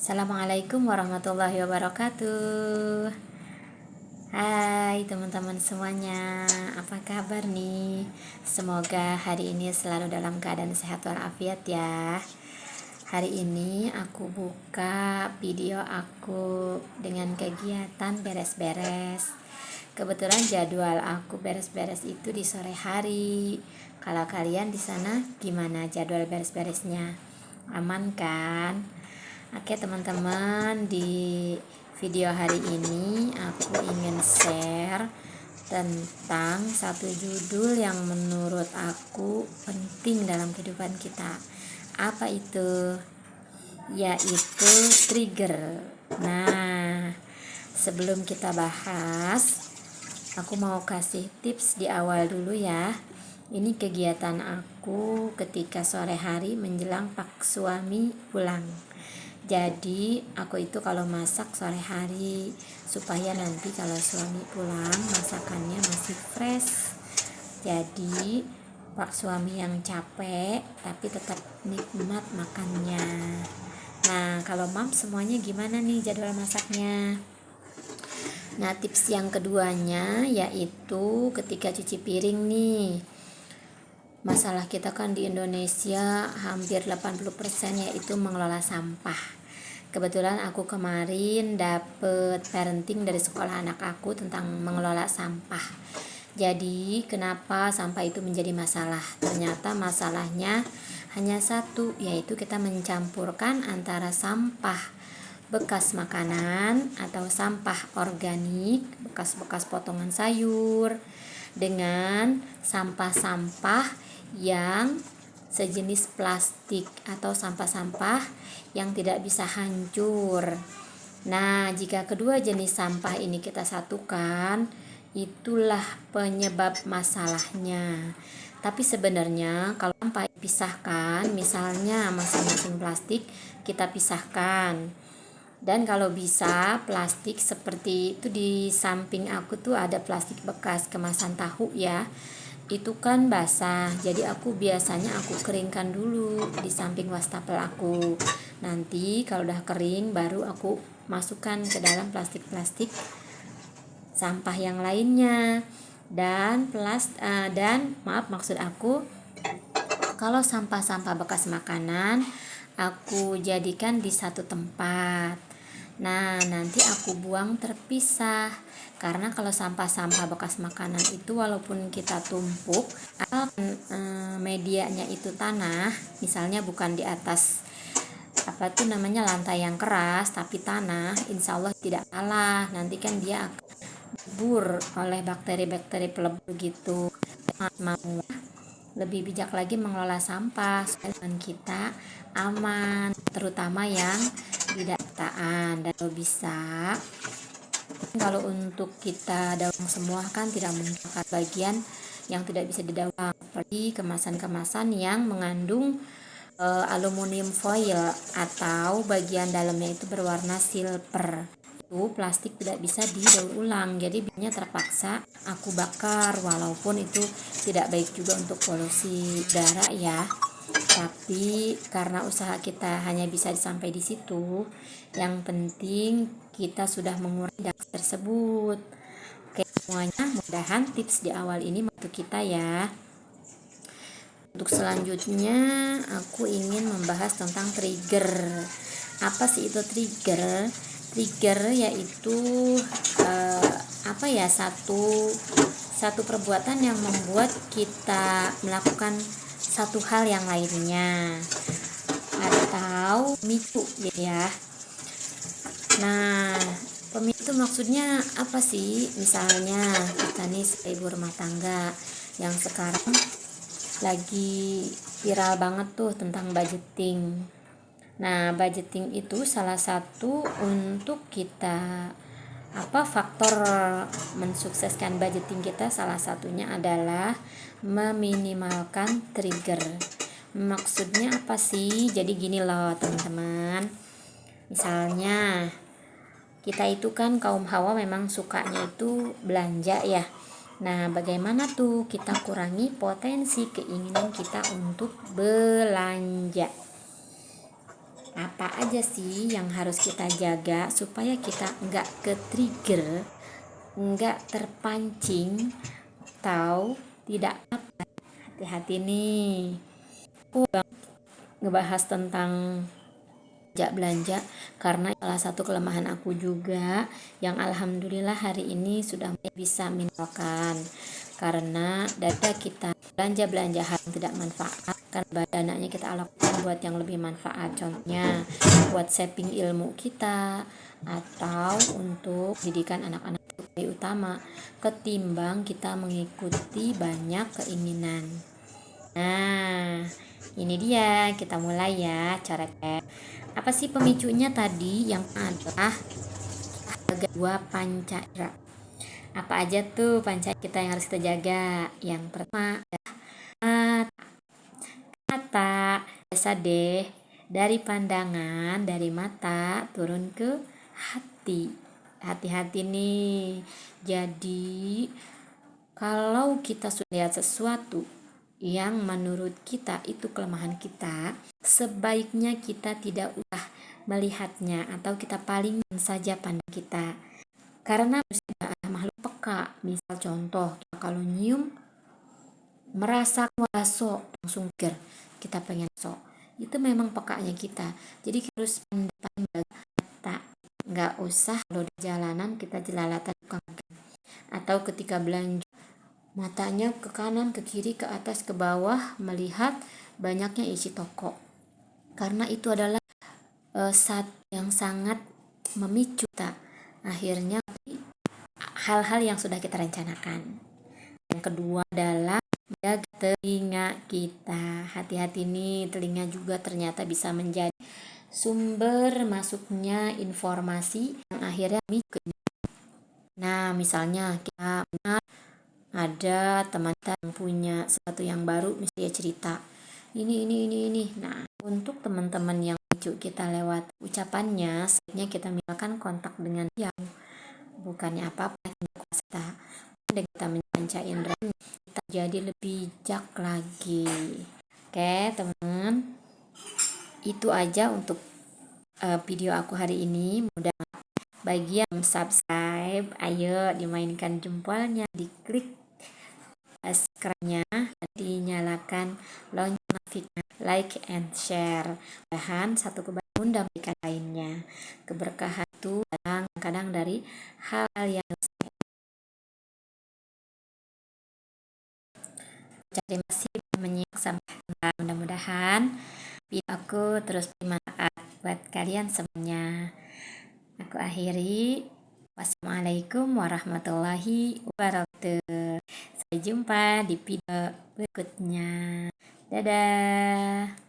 Assalamualaikum warahmatullahi wabarakatuh. Hai teman-teman semuanya, apa kabar nih? Semoga hari ini selalu dalam keadaan sehat walafiat ya. Hari ini aku buka video aku dengan kegiatan beres-beres. Kebetulan jadwal aku beres-beres itu di sore hari. Kalau kalian di sana gimana jadwal beres-beresnya? Aman kan? Oke teman-teman, di video hari ini aku ingin share tentang satu judul yang menurut aku penting dalam kehidupan kita. Apa itu? Yaitu trigger. Nah, sebelum kita bahas, aku mau kasih tips di awal dulu ya. Ini kegiatan aku ketika sore hari menjelang pak suami pulang. Jadi aku itu kalau masak sore hari supaya nanti kalau suami pulang masakannya masih fresh. Jadi pak suami yang capek tapi tetap nikmat makannya. Nah, kalau mam semuanya gimana nih jadwal masaknya? Nah, tips yang keduanya yaitu ketika cuci piring nih. Masalah kita kan di Indonesia hampir 80% yaitu mengelola sampah. Kebetulan aku kemarin dapet parenting dari sekolah anak aku tentang mengelola sampah. Jadi kenapa sampah itu menjadi masalah? Ternyata masalahnya hanya satu, yaitu kita mencampurkan antara sampah bekas makanan atau sampah organik, bekas-bekas potongan sayur, dengan sampah-sampah yang sejenis plastik atau sampah-sampah yang tidak bisa hancur. Nah, jika kedua jenis sampah ini kita satukan, itulah penyebab masalahnya. Tapi sebenarnya kalau sampah dipisahkan, misalnya masing-masing plastik kita pisahkan. Dan kalau bisa plastik seperti itu, di samping aku tuh ada plastik bekas kemasan tahu ya. Itu kan basah, jadi aku biasanya keringkan dulu di samping wastafel aku. Nanti kalau udah kering baru aku masukkan ke dalam plastik-plastik sampah yang lainnya. Dan maksud aku, kalau sampah-sampah bekas makanan aku jadikan di satu tempat. Nah, nanti aku buang terpisah. Karena kalau sampah-sampah bekas makanan itu walaupun kita tumpuk, medianya itu tanah, misalnya bukan di atas lantai yang keras, tapi tanah, insya Allah tidak salah. Nanti kan dia akan subur oleh bakteri-bakteri pelebur gitu. Mau lebih bijak lagi mengelola sampah supaya kita aman, terutama yang tidak tahan. Dan kalau bisa, kalau untuk kita daur semua kan tidak mungkin bagian yang tidak bisa didaur, seperti kemasan-kemasan yang mengandung aluminium foil atau bagian dalamnya itu berwarna silver. Itu plastik tidak bisa didaur ulang, jadi biasanya terpaksa aku bakar, walaupun itu tidak baik juga untuk polusi udara ya. Tapi karena usaha kita hanya bisa sampai di situ, yang penting kita sudah mengurangi dampak tersebut. Oke semuanya, mudahan tips di awal ini membantu kita ya. Untuk selanjutnya aku ingin membahas tentang trigger. Apa sih itu trigger? Trigger yaitu satu perbuatan yang membuat kita melakukan satu hal yang lainnya, atau pemicu ya. Nah, pemicu maksudnya apa sih? Misalnya kita nih ibu rumah tangga yang sekarang lagi viral banget tuh tentang budgeting. Nah, budgeting itu salah satu untuk kita faktor mensukseskan budgeting kita, salah satunya adalah meminimalkan trigger. Maksudnya apa sih? Jadi gini loh teman-teman, misalnya kita itu kan kaum hawa memang sukanya itu belanja ya. Nah, bagaimana tuh kita kurangi potensi keinginan kita untuk belanja? apa aja sih yang harus kita jaga supaya kita nggak ke trigger, nggak terpancing, atau tidak apa. Hati-hati nih, aku ngebahas tentang belanja karena salah satu kelemahan aku juga yang alhamdulillah hari ini sudah bisa minimalkan, karena data kita belanja hal yang tidak manfaat kan dananya kita alokasikan buat yang lebih manfaat, contohnya buat saving ilmu kita atau untuk pendidikan anak-anak itu lebih utama ketimbang kita mengikuti banyak keinginan. Nah, ini dia, kita mulai ya cara apa sih pemicunya tadi? Yang adalah dua panca indera. Apa aja tuh panca kita yang harus kita jaga? Yang pertama mata. Biasa deh, dari pandangan, dari mata turun ke hati. Hati-hati nih. Jadi kalau kita sudah lihat sesuatu yang menurut kita itu kelemahan kita, sebaiknya kita tidak usah melihatnya atau kita palingkan saja pandang kita. Karena manusia adalah makhluk peka. Misal contoh, kalau nyium merasa bakso langsung kita pengen bakso. Itu memang pekanya kita. Jadi kita harus pandang mata. Nggak usah kalau di jalanan kita jelalatan tukang atau ketika belanja matanya ke kanan, ke kiri, ke atas, ke bawah melihat banyaknya isi toko. Karena itu adalah satu yang sangat memicu kita akhirnya hal-hal yang sudah kita rencanakan. Yang kedua adalah menjaga telinga kita. Hati-hati nih, telinga juga ternyata bisa menjadi sumber masuknya informasi yang akhirnya memicu. Nah, misalnya kita ada teman kita yang punya sesuatu yang baru, misalnya cerita ini. Nah, untuk teman-teman yang lucu kita lewat ucapannya, sebaiknya kita mintakan kontak dengan dia, bukannya apa-apa kita dan kita mencanca indera kita jadi lebih bijak lagi. Oke teman, itu aja untuk video aku hari ini. Mudah bagi yang subscribe, ayo dimainkan jempolnya, diklik subscribe-nya, dinyalakan lonceng notifikasi, like and share. Mudahan satu keberkahan dan kebaikan lainnya. Keberkahan itu kadang-kadang dari hal yang terima kasih menyimak sampai mudah-mudahan video aku terus bermanfaat buat kalian semuanya. Aku akhiri. Wassalamualaikum warahmatullahi wabarakatuh. Sampai jumpa di video berikutnya. Dadah.